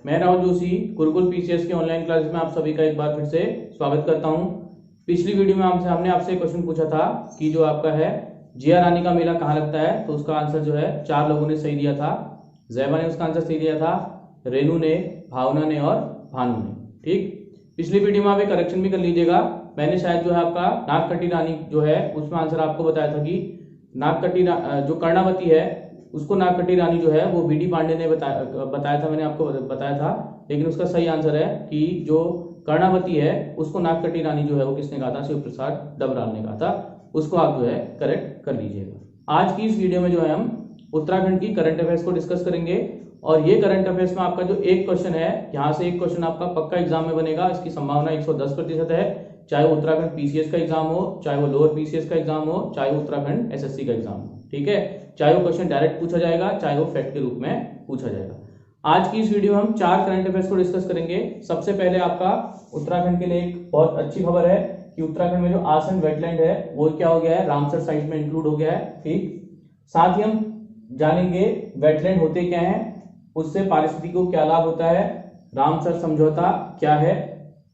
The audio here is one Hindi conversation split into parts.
मैं राहुल जोशी गुरुकुल पीसीएस के ऑनलाइन क्लासेस में आप सभी का एक बार फिर से स्वागत करता हूं। पिछली वीडियो में हमने आपसे एक क्वेश्चन पूछा था कि जो आपका है जिया रानी का मेला कहाँ लगता है, तो उसका आंसर जो है 4 लोगों ने सही दिया था। जैबा ने उसका आंसर सही दिया था, रेनू ने, भावना ने और भानु ने। ठीक, पिछली वीडियो में आप एक करेक्शन भी कर लीजिएगा। मैंने शायद जो है आपका नागकटी रानी जो है उसमें आंसर आपको बताया था कि नागकटी जो कर्णावती है उसको नागकटी रानी जो है वो बीडी पांडे ने बताया था, मैंने आपको बताया था। लेकिन उसका सही आंसर है कि जो कर्णावती है उसको नागकटी रानी जो है वो किसने कहा था, शिव प्रसाद डबराल ने कहा था। उसको आप जो है करेक्ट कर लीजिएगा। आज की इस वीडियो में जो है हम उत्तराखंड की करंट अफेयर्स को डिस्कस करेंगे और ये करंट अफेयर्स में आपका जो एक क्वेश्चन है, यहाँ से एक क्वेश्चन आपका पक्का एग्जाम में बनेगा। इसकी संभावना 110% है, चाहे वो उत्तराखंड पीसीएस का एग्जाम हो, चाहे वो लोअर पीसीएस का एग्जाम हो, चाहे वो उत्तराखंड एसएससी का एग्जाम हो। ठीक है, चाहे वो क्वेश्चन डायरेक्ट पूछा जाएगा, चाहे वो फैक्ट के रूप में पूछा जाएगा। आज की इस वीडियो में हम 4 करंट अफेयर्स को डिस्कस करेंगे। सबसे पहले आपका उत्तराखंड के लिए एक बहुत अच्छी खबर है कि उत्तराखंड में जो आसन वेटलैंड है वो क्या हो गया है, रामसर साइट में इंक्लूड हो गया है। ठीक, साथ ही हम जानेंगे वेटलैंड होते क्या है, उससे पारिस्थितिकी को क्या लाभ होता है, रामसर समझौता क्या है,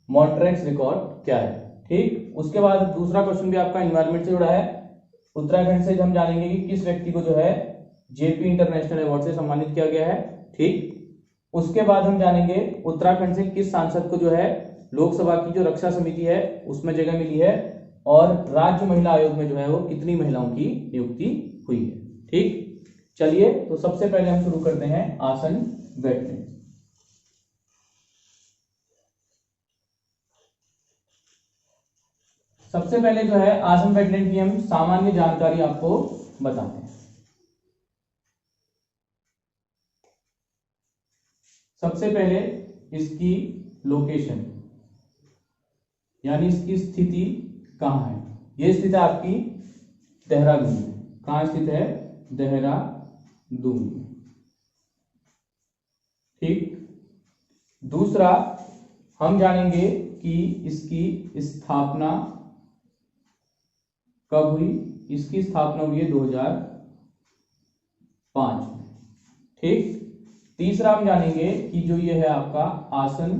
मॉन्ट्रेक्स रिकॉर्ड क्या है। ठीक, उसके बाद दूसरा क्वेश्चन भी आपका एनवायरमेंट से जुड़ा है। उत्तराखंड से हम जानेंगे कि किस व्यक्ति को जो है जेपी इंटरनेशनल अवार्ड से सम्मानित किया गया है। ठीक, उसके बाद हम जानेंगे उत्तराखंड से किस सांसद को जो है लोकसभा की जो रक्षा समिति है उसमें जगह मिली है, और राज्य महिला आयोग में जो है वो कितनी महिलाओं की नियुक्ति हुई है। ठीक, चलिए तो सबसे पहले हम शुरू करते हैं आसन वेटलैंड। सबसे पहले जो है आसन वेटलैंड की हम सामान्य जानकारी आपको बताते हैं। सबसे पहले इसकी लोकेशन यानी इसकी स्थिति कहां है। यह स्थित है आपकी देहरादून में। कहां स्थित है? देहरादून में। ठीक, दूसरा हम जानेंगे कि इसकी स्थापना कब हुई। इसकी स्थापना हुई है 2005 में। ठीक, तीसरा हम जानेंगे कि जो ये है आपका आसन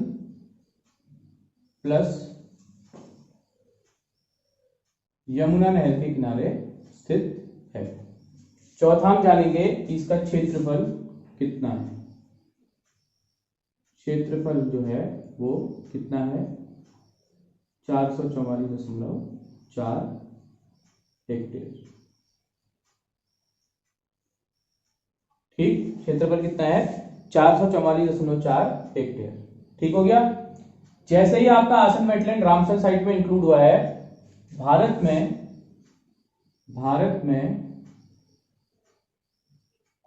प्लस यमुना नहर के किनारे स्थित है। चौथा हम जानेंगे कि इसका क्षेत्रफल कितना है। क्षेत्रफल जो है वो कितना है? 444.4 हेक्टेयर। ठीक, क्षेत्रफल कितना है? 444.4 हेक्टेयर। ठीक हो गया। जैसे ही आपका आसन वेटलैंड रामसर साइट में इंक्लूड हुआ है, भारत में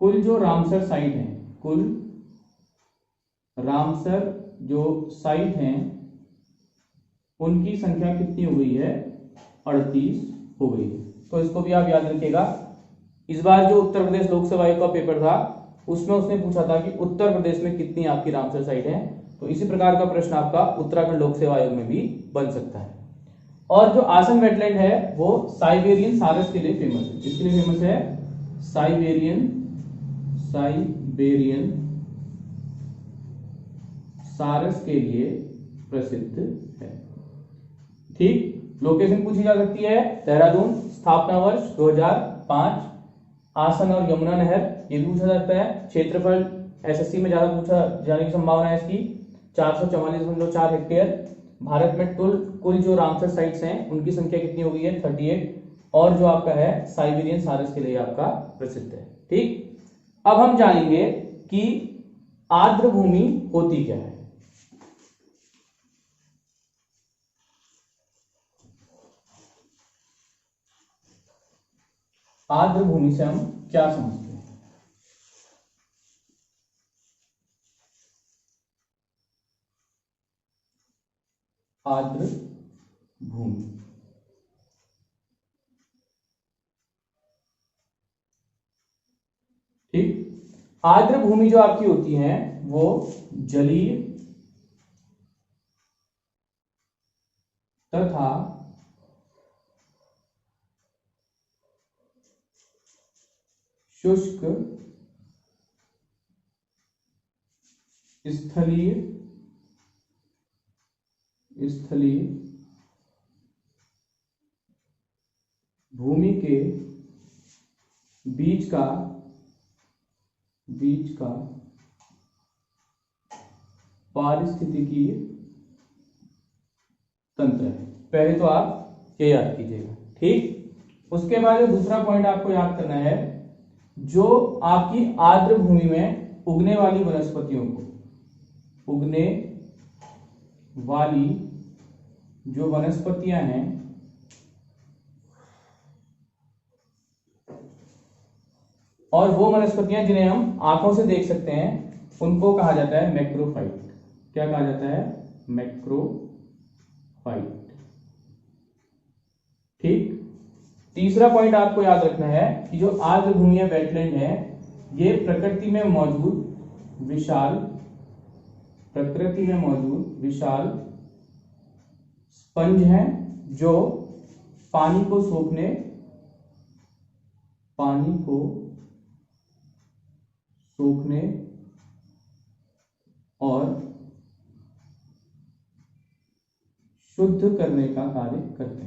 कुल जो रामसर साइट है, कुल रामसर जो साइट हैं उनकी संख्या कितनी हो गई है? 38 हो गई है। तो इसको भी आप याद रखिएगा। इस बार जो उत्तर प्रदेश लोकसभा आयोग का पेपर था उसमें उसने पूछा था कि उत्तर प्रदेश में कितनी आपकी रामसर साइट है। तो इसी प्रकार का प्रश्न आपका उत्तराखंड लोक सेवा आयोग में भी बन सकता है। और जो आसन वेटलैंड है वो साइबेरियन सारस के लिए फेमस है। किसके लिए फेमस है? साइबेरियन सारस के लिए प्रसिद्ध है। ठीक, लोकेशन पूछी जा सकती है देहरादून, स्थापना वर्ष 2005, आसन और यमुना नहर ये भी पूछा जाता है। क्षेत्रफल एसएससी में ज्यादा पूछा जाने की संभावना है इसकी, 444.4 हेक्टेयर। भारत में कुल जो रामसर साइट्स हैं उनकी संख्या कितनी हो गई है? 38। और जो आपका है साइबेरियन सारस के लिए आपका प्रसिद्ध है। ठीक, अब हम जानेंगे कि आर्द्र भूमि होती क्या है। आर्द्र भूमि से हम क्या समझते हैं? आर्द्र भूमि, ठीक, आर्द्र भूमि जो आपकी होती है वो जलीय तथा शुष्क स्थलीय भूमि के बीच का पारिस्थितिकी तंत्र है। पहले तो आप ये याद कीजिएगा, ठीक। उसके बाद जो दूसरा पॉइंट आपको याद करना है, जो आपकी आर्द्र भूमि में उगने वाली वनस्पतियों को, उगने वाली जो वनस्पतियां हैं और वो वनस्पतियां जिन्हें हम आंखों से देख सकते हैं उनको कहा जाता है मैक्रोफाइट। क्या कहा जाता है? मैक्रोफाइट, ठीक। तीसरा पॉइंट आपको याद रखना है कि जो आर्द्र भूमि है, वेटलैंड है, ये प्रकृति में मौजूद विशाल स्पंज हैं जो पानी को सोखने और शुद्ध करने का कार्य करते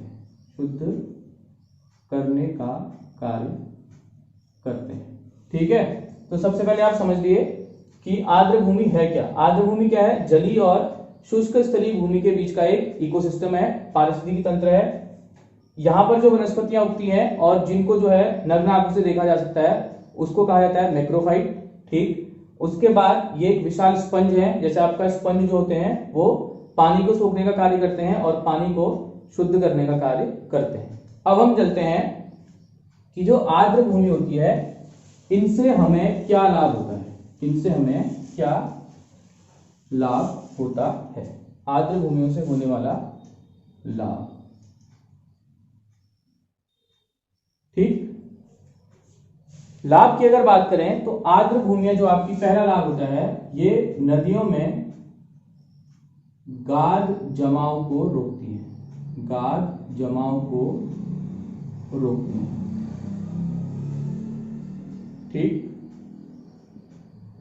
हैं। ठीक है। तो सबसे पहले आप समझ लिए कि आर्द्र भूमि है क्या। आर्द्र भूमि क्या है? जलीय और शुष्क स्थलीय भूमि के बीच का एक इकोसिस्टम है, पारिस्थितिकी तंत्र है। यहां पर जो वनस्पतियां उगती हैं और जिनको जो है नग्न आंखों से देखा जा सकता है उसको कहा जाता है मैक्रोफाइट, ठीक। उसके बाद ये एक विशाल स्पंज है, जैसे आपका स्पंज जो होते हैं वो पानी को सोखने का कार्य करते हैं और पानी को शुद्ध करने का कार्य करते हैं। अब हम चलते हैं कि जो आर्द्र भूमि होती है इनसे हमें क्या लाभ होता है। आर्द्र भूमियों से होने वाला लाभ, ठीक। लाभ की अगर बात करें तो आर्द्र भूमियां जो आपकी, पहला लाभ होता है ये नदियों में गाद जमाव को रोकती है। ठीक।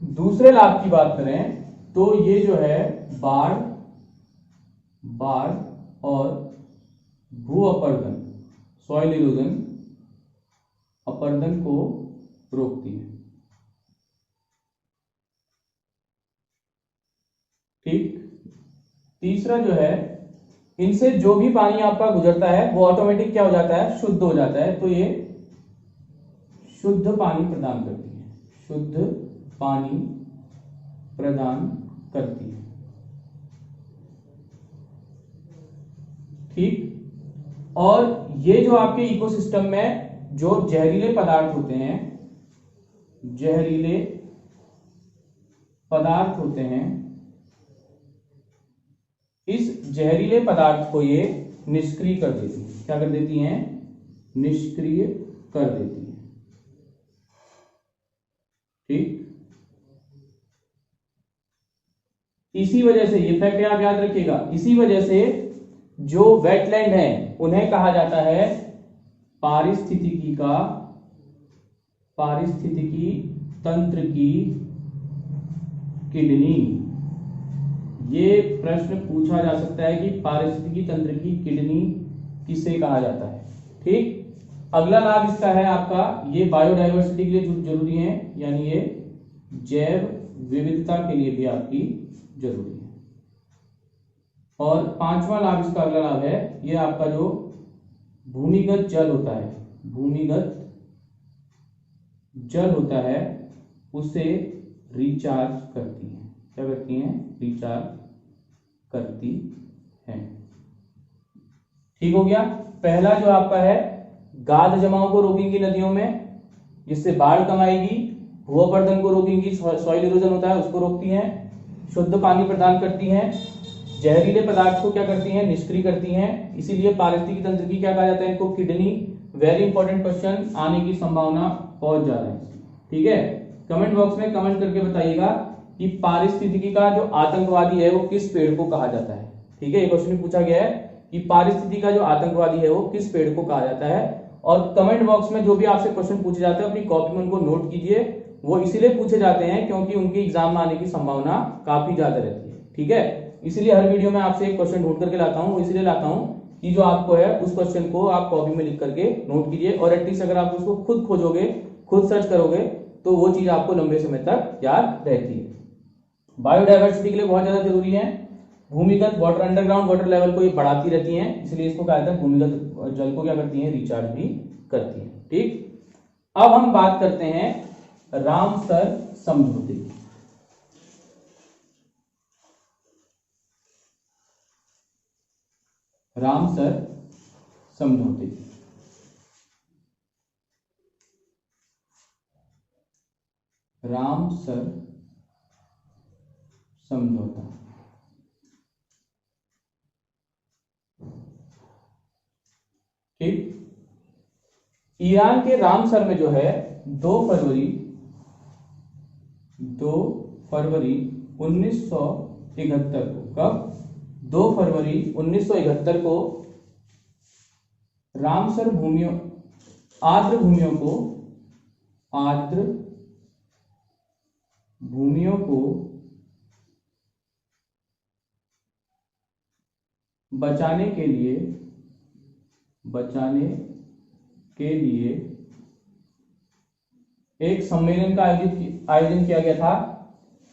दूसरे लाभ की बात करें तो ये जो है बाढ़ और भू अपर्दन, सॉइल इरोजन, अपर्दन को रोकती है, ठीक। तीसरा जो है, इनसे जो भी पानी आपका गुजरता है वो ऑटोमेटिक क्या हो जाता है? शुद्ध हो जाता है। तो ये शुद्ध पानी प्रदान करती है, ठीक। और ये जो आपके इकोसिस्टम में जो जहरीले पदार्थ होते हैं, इस जहरीले पदार्थ को ये निष्क्रिय कर देती है। क्या कर देती हैं? निष्क्रिय कर देती है, ठीक। इसी वजह से ये फैक्ट आप याद रखिएगा, इसी वजह से जो वेटलैंड है उन्हें कहा जाता है पारिस्थितिकी तंत्र की किडनी। ये प्रश्न पूछा जा सकता है कि पारिस्थितिकी तंत्र की किडनी किसे कहा जाता है, ठीक। अगला लाभ इसका है आपका, ये बायोडायवर्सिटी के लिए जरूरी है, यानी ये जैव विविधता के लिए भी आपकी जरूरी है। और पांचवा लाभ इसका, अगला लाभ है ये आपका जो भूमिगत जल होता है उसे रिचार्ज करती है। क्या करती हैं? रिचार्ज करती हैं, ठीक हो गया। पहला जो आपका है गाद जमाव को रोकेंगी नदियों में, जिससे बाढ़ कम आएगी। भूअपर्दन को रोकेंगी, सॉइल इरोजन होता है उसको रोकती हैं। शुद्ध पानी प्रदान करती हैं। जहरीले पदार्थ को क्या करती हैं? निष्क्रिय करती हैं। इसीलिए पारिस्थितिकी तंत्र की क्या कहा जाता है इनको? किडनी। वेरी इंपॉर्टेंट क्वेश्चन आने की संभावना बहुत ज्यादा है, ठीक है। कमेंट बॉक्स में कमेंट करके बताइएगा कि पारिस्थितिकी का जो आतंकवादी है वो किस पेड़ को कहा जाता है, ठीक है। ये क्वेश्चन पूछा गया है कि पारिस्थितिकी का जो आतंकवादी है वो किस पेड़ को कहा जाता है। और कमेंट बॉक्स में जो भी आपसे क्वेश्चन पूछे जाते हैं अपनी कॉपी में उनको नोट कीजिए वो इसीलिए पूछे जाते हैं क्योंकि उनकी एग्जाम में आने की संभावना काफी ज्यादा रहती है। ठीक है, इसीलिए हर वीडियो में आपसे एक क्वेश्चन ढूंढ करके लाता हूँ, इसलिए लाता हूँ कि जो आपको है उस क्वेश्चन को आप कॉपी में लिख करके नोट कीजिए, और एटलीस्ट अगर आप उसको खुद खोजोगे, खुद सर्च करोगे, तो वो चीज आपको लंबे समय तक याद रहती है। बायोडायवर्सिटी के लिए बहुत ज्यादा जरूरी है। भूमिगत वाटर, अंडरग्राउंड वाटर लेवल को ये बढ़ाती रहती हैं, इसलिए इसको कहा जाता है भूमिगत जल को क्या करती हैं, रिचार्ज भी करती हैं। ठीक, अब हम बात करते हैं रामसर समझौते की। रामसर समझौते की। रामसर समझौता, ठीक। ईरान के रामसर में जो है 2 फरवरी 1971 को, कब, 2 फरवरी 1971 को रामसर भूमियों, आर्द्र भूमियों को बचाने के लिए एक सम्मेलन का आयोजन किया गया था,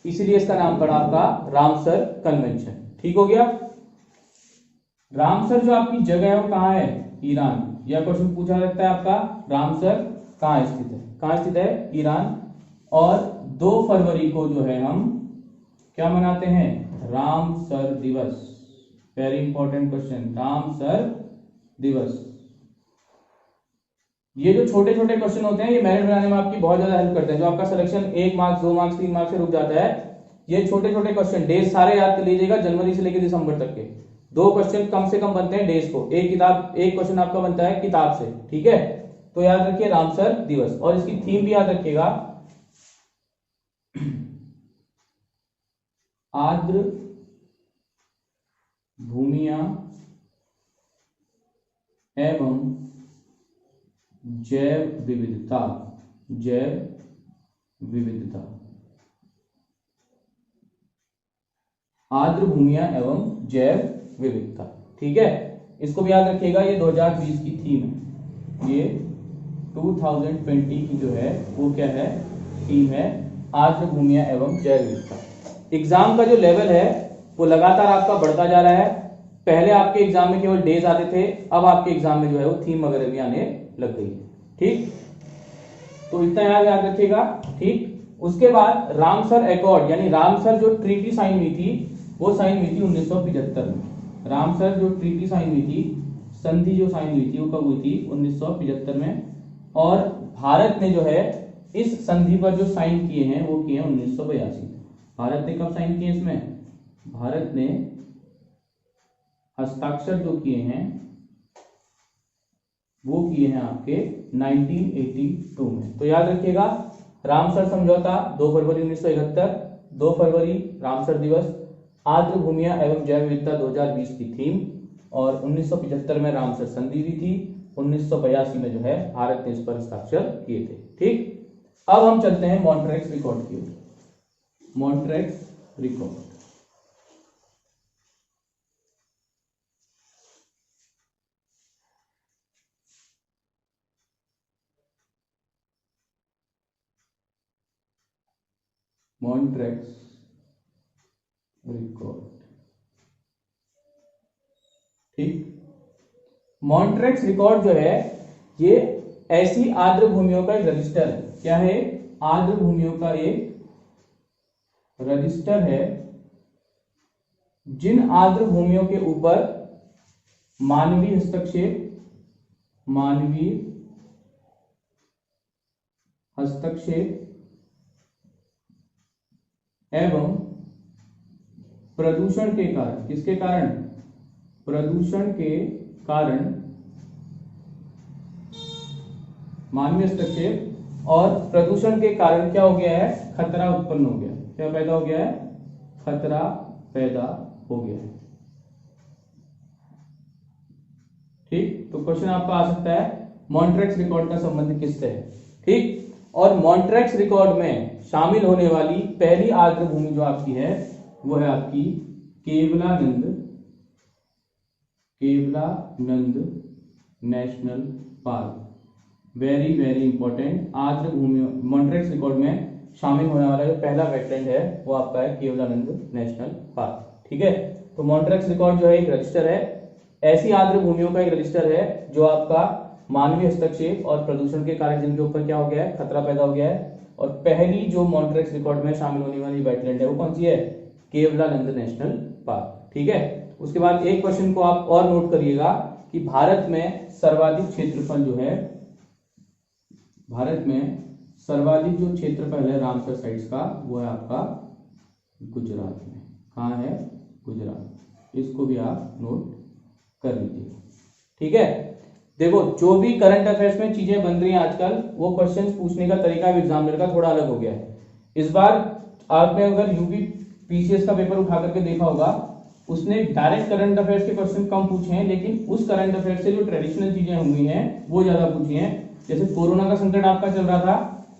इसलिए इसका नाम पड़ा आपका रामसर कन्वेंशन। ठीक हो गया। रामसर जो आपकी जगह है वो कहां है, ईरान। यह क्वेश्चन पूछा जाता है आपका, रामसर कहां स्थित है, कहां स्थित है, ईरान। और 2 फरवरी को जो है हम क्या मनाते हैं, रामसर दिवस। वेरी इंपॉर्टेंट क्वेश्चन, रामसर दिवस। ये जो छोटे छोटे क्वेश्चन होते हैं ये मेरिट बनाने में आपकी बहुत ज्यादा हेल्प करते हैं। जो आपका सिलेक्शन 1 मार्क्स 2 मार्क्स 3 मार्क्स से रुक जाता है, ये छोटे छोटे क्वेश्चन डेज सारे याद कर लीजिएगा, जनवरी से लेकर दिसंबर तक के 2 क्वेश्चन कम से कम बनते हैं डेज को, एक क्वेश्चन आपका बनता है किताब से। ठीक है, तो याद रखिए रामसर दिवस, और इसकी थीम भी याद रखिएगा, आर्द्र भूमियां एवं जैव विविधता, आर्द्र भूमियां एवं जैव विविधता। ठीक है, इसको भी याद रखिएगा, ये 2020 की थीम है, ये 2020 की जो है वो क्या है, थीम है, आर्द्र भूमियां एवं जैव विविधता। एग्जाम का जो लेवल है वो लगातार आपका बढ़ता जा रहा है। पहले आपके एग्जाम में केवल डेज आते थे, अब आपके एग्जाम में जो है वो थीम वगैरह भी आने लग गई है। ठीक, तो इतना याद रखिएगा। ठीक, उसके बाद रामसर एकॉर्ड, यानी रामसर जो ट्रीटी साइन हुई थी वो साइन हुई थी 1975 में। रामसर जो ट्रीटी साइन हुई थी, संधि जो साइन हुई थी वो कब हुई थी, 1975 में। और भारत ने जो है इस संधि पर जो साइन किए हैं वो किए हैं 1982 में। भारत ने कब साइन किए इसमें, भारत ने हस्ताक्षर जो किए हैं वो किए हैं आपके 1982 में। तो याद रखिएगा, रामसर समझौता 2 फरवरी 1971, 2 फरवरी रामसर दिवस, आर्द्र भूमियां एवं जैव विविधता 2020 की थीम, और 1975 में रामसर संधि हुई थी, 1982 में जो है भारत ने इस पर हस्ताक्षर किए थे। ठीक, अब हम चलते हैं मॉन्ट्रेक्स रिकॉर्ड की ओर। मॉन्ट्रेक्स रिकॉर्ड, मॉन्ट्रेक्स रिकॉर्ड। ठीक, मॉन्ट्रेक्स रिकॉर्ड जो है ये ऐसी आर्द्र भूमियों का एक रजिस्टर है। क्या है, आर्द्र भूमियों का एक रजिस्टर है, जिन आर्द्र भूमियों के ऊपर मानवीय हस्तक्षेप एवं प्रदूषण के कारण, किसके कारण, प्रदूषण के कारण, मानवीय हस्तक्षेप और प्रदूषण के कारण क्या हो गया है, खतरा उत्पन्न हो गया। क्या पैदा हो गया है, खतरा पैदा हो गया है। ठीक, तो क्वेश्चन आपका आ सकता है मॉन्ट्रेक्स रिकॉर्ड का संबंध किससे है। ठीक, और मॉन्ट्रेक्स रिकॉर्ड में शामिल होने वाली पहली आर्द्र भूमि जो आपकी है वो है आपकी Keoladeo national park. Very very important, आर्द्र भूमि मॉन्ट्रेक्स रिकॉर्ड में शामिल होने वाला जो पहला वेटलैंड है वो आपका है केवलानंद नेशनल पार्क। ठीक है, तो मॉन्ट्रेक्स रिकॉर्ड जो है एक रजिस्टर है, ऐसी आर्द्र भूमियों का एक रजिस्टर है जो आपका मानवीय हस्तक्षेप और प्रदूषण के कारण जिनके ऊपर क्या हो गया है, खतरा पैदा हो गया है। और पहली जो मॉन्ट्रेक्स रिकॉर्ड में शामिल होने वाली वेटलैंड है वो कौन सी है, केवलानंद नेशनल पार्क। ठीक है, उसके बाद एक क्वेश्चन को आप और नोट करिएगा कि भारत में सर्वाधिक क्षेत्रफल जो है, भारत में सर्वाधिक जो क्षेत्रफल है रामसर साइट्स का वो है आपका गुजरात में। कहाँ है, गुजरात। इसको भी आप नोट कर लीजिए। ठीक है, देखो जो भी करंट अफेयर्स में चीजें बन रही हैं आजकल, वो क्वेश्चंस पूछने का तरीका एग्जामिनर का थोड़ा अलग हो गया है। इस बार आपने अगर यूपी पीसीएस का पेपर उठा करके देखा होगा, उसने डायरेक्ट करंट अफेयर्स के क्वेश्चन कम पूछे हैं, लेकिन उस करंट अफेयर्स से जो ट्रेडिशनल चीजें हुई हैं वो ज्यादा पूछी हैं। जैसे कोरोना का संकट आपका चल रहा था,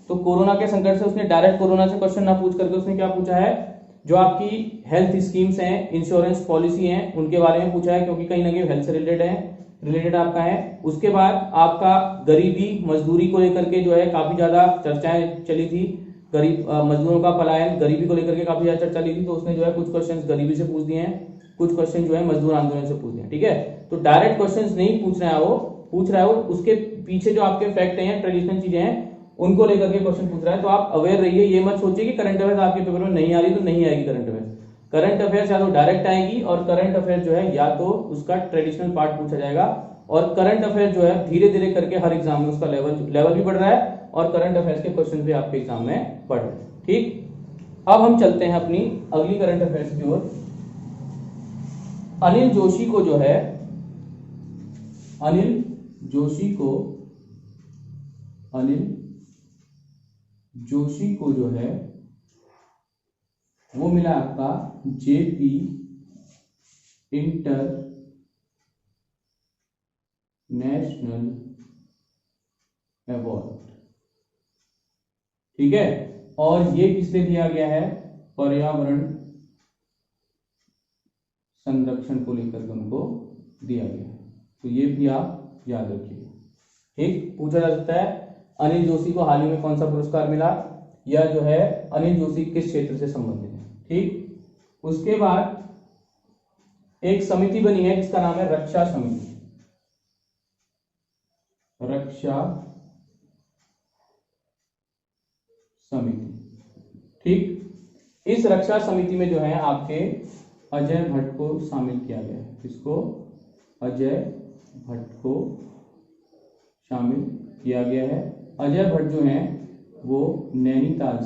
तो कोरोना के संकट से उसने डायरेक्ट कोरोना से क्वेश्चन ना पूछ करके उसने क्या पूछा है, जो आपकी हेल्थ स्कीम्स हैं, इंश्योरेंस पॉलिसी हैं, उनके बारे में पूछा है, क्योंकि कहीं ना कहीं हेल्थ से रिलेटेड आपका है। उसके बाद आपका गरीबी मजदूरी को लेकर के जो है काफी ज्यादा चर्चाएं चली थी, गरीब मजदूरों का पलायन, गरीबी को लेकर के काफी ज्यादा चर्चा ली थी, तो उसने जो है कुछ क्वेश्चंस गरीबी से पूछ दिए हैं, कुछ क्वेश्चन जो है मजदूर आंदोलन से पूछ दिए हैं। ठीक है, तो डायरेक्ट क्वेश्चंस नहीं पूछ रहा है वो, पूछ रहा है वो उसके पीछे जो आपके फैक्ट हैं, ट्रेडिशनल चीजें हैं, उनको लेकर के क्वेश्चन पूछ रहा है। तो आप अवेयर रहिए, ये मत सोचिए कि करंट अफेयर्स आपके पेपर में नहीं आ रही तो नहीं आएगी करंट अफेयर्स। करंट अफेयर्स या तो डायरेक्ट आएगी, और करंट अफेयर जो है या तो उसका ट्रेडिशनल पार्ट पूछा जाएगा, और करंट अफेयर जो है धीरे धीरे करके हर एग्जाम में उसका लेवल भी बढ़ रहा है, और करंट अफेयर्स के क्वेश्चन भी आपके एग्जाम में बढ़ रहे हैं। ठीक, अब हम चलते हैं अपनी अगली करंट अफेयर्स की ओर। अनिल जोशी को जो है, अनिल जोशी को जो है वो मिला आपका जेपी इंटरनेशनल अवार्ड। ठीक है, और ये किससे दिया गया है, पर्यावरण संरक्षण को लेकर के उनको दिया गया है। तो ये भी आप याद रखिए। ठीक, पूछा जा सकता है अनिल जोशी को हाल ही में कौन सा पुरस्कार मिला, या जो है अनिल जोशी किस क्षेत्र से संबंधित है। ठीक, उसके बाद एक समिति बनी है जिसका नाम है रक्षा समिति। ठीक, इस रक्षा समिति में जो है आपके अजय भट्ट को शामिल किया गया है। किसको, अजय भट्ट को शामिल किया गया है। अजय भट्ट जो हैं वो नैनीताल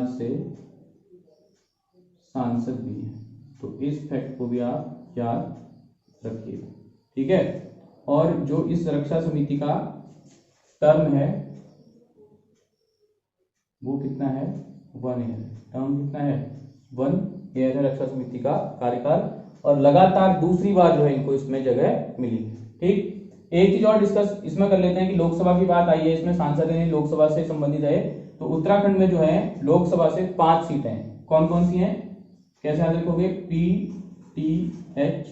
से सांसद भी हैं, तो इस फैक्ट को भी आप याद रखिएगा। ठीक है, और जो इस रक्षा समिति का टर्म है वो कितना है, 1 ईयर। टर्म कितना है, 1 ईयर है रक्षा समिति का कार्यकाल, और लगातार दूसरी बार जो है इनको इसमें जगह मिली। ठीक, एक चीज और डिस्कस इसमें कर लेते हैं कि लोकसभा की बात आई है, इसमें सांसद यानी लोकसभा से संबंधित है। तो उत्तराखंड में जो है लोकसभा से 5 सीटें हैं। कौन कौन सी हैं, कैसे याद रखोगे, PTH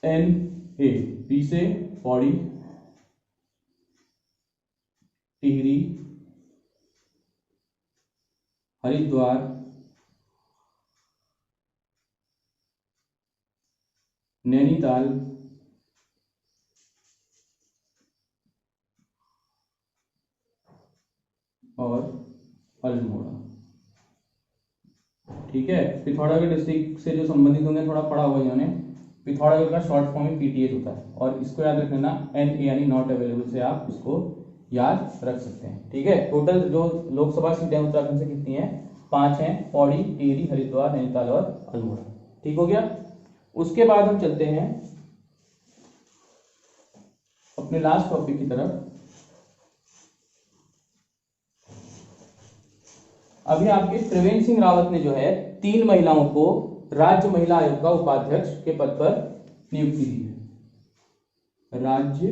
NA, पी से पौड़ी, टिहरी, हरिद्वार, नैनीताल, और अल्मोड़ा। ठीक है, पिथौरागढ़ डिस्ट्रिक्ट से जो संबंधित होंगे, थोड़ा पढ़ा होगा इन्होंने, पिथौरागढ़ का शॉर्ट फॉर्म में PTH होता है, और इसको याद रखना NA यानी नॉट अवेलेबल से आप इसको याद रख सकते हैं। ठीक है, टोटल जो लोकसभा सीटें उत्तराखंड से कितनी हैं, 5 हैं, पौड़ी, टिहरी, हरिद्वार, नैनीताल और अल्मोड़ा। ठीक हो गया। उसके बाद हम चलते हैं अपने लास्ट टॉपिक की तरफ। अभी आपके त्रिवेंद्र सिंह रावत ने जो है 3 महिलाओं को राज्य महिला आयोग का उपाध्यक्ष के पद पर नियुक्ति दी है। राज्य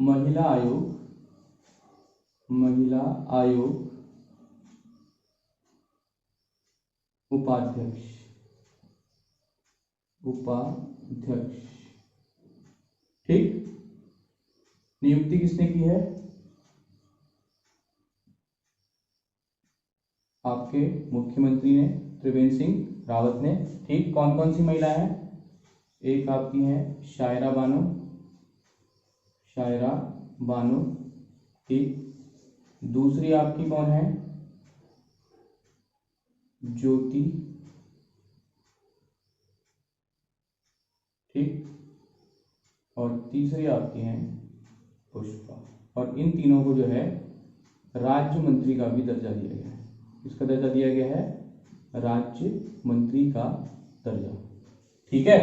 महिला आयोग उपाध्यक्ष। ठीक, नियुक्ति किसने की है? आपके मुख्यमंत्री ने, त्रिवेंद्र सिंह रावत ने। ठीक, कौन कौन सी महिलाएं हैं? एक आपकी है शायरा बानो। ठीक, दूसरी आपकी कौन है? ज्योति। ठीक, और तीसरी आपकी है पुष्पा। और इन तीनों को जो है राज्य मंत्री का भी दर्जा दिया गया है। किसका दर्जा दिया गया है? राज्य मंत्री का दर्जा। ठीक है,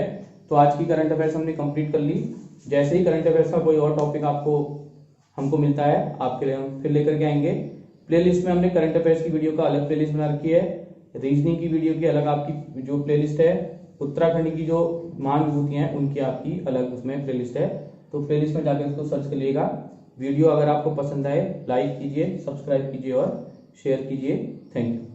तो आज की करंट अफेयर्स हमने कंप्लीट कर ली। जैसे ही करंट अफेयर्स का कोई और टॉपिक हमको मिलता है, आपके लिए हम फिर लेकर के आएंगे। प्लेलिस्ट में हमने करंट अफेयर्स की वीडियो का अलग प्लेलिस्ट बना रखी है, रीजनिंग की वीडियो की अलग आपकी जो प्लेलिस्ट है, उत्तराखंड की जो महान विभूतियां हैं उनकी आपकी अलग उसमें प्लेलिस्ट है। तो प्लेलिस्ट में जाकर इसको सर्च करिएगा। वीडियो अगर आपको पसंद आए लाइक कीजिए, सब्सक्राइब कीजिए और शेयर कीजिए। Thank you.